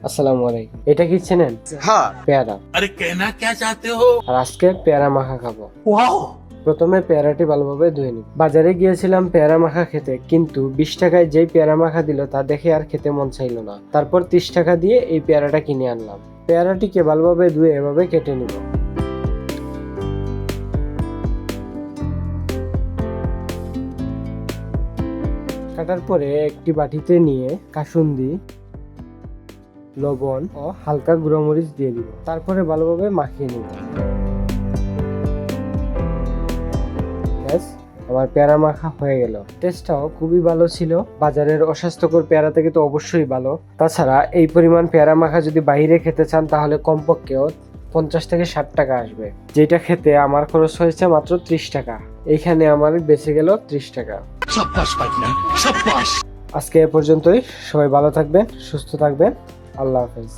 আসসালামু আলাইকুম। এটা কি চেনেন? हाँ পেয়ারা। अरे कहना क्या चाहते हो আর আজকে পেয়ারা মাখা খাবো। প্রথমে পেয়ারাটি ভালোভাবে ধুয়ে নিব। বাজারে গিয়েছিলাম পেয়ারা মাখা খেতে, কিন্তু 20 টাকায় যেই পেয়ারা মাখা দিল তা দেখে আর খেতে মন চাইলো না। তারপর 30 টাকা দিয়ে এই পেয়ারাটা কিনে আনলাম। পেয়ারাটিকে ভালোভাবে ধুয়ে এভাবে কেটে নিব। কাটার পরে একটি বাটিতে নিয়ে কাসুন্দি, লবণ ও হালকা গুঁড়ো মরিচ দিয়ে দিব। তারপরে ভালোভাবে মাখিয়ে নিব। আমার পেয়ারা মাখা হয়ে গেল। টেস্টটাও খুবই ভালো ছিল। বাজারের অস্বাস্থ্যকর পেয়ারা থেকে তো অবশ্যই ভালো। তাছাড়া এই পরিমাণ পেয়ারা মাখা যদি বাইরে খেতে চান তাহলে কমপক্ষেও 50 থেকে 60 টাকা আসবে, যেটা খেতে আমার খরচ হয়েছে মাত্র 30 টাকা। এইখানে আমার বেঁচে গেল 30 টাকা। আজকে এ পর্যন্তই। সবাই ভালো থাকবেন, সুস্থ থাকবেন। আল্লাহ হাফেজ।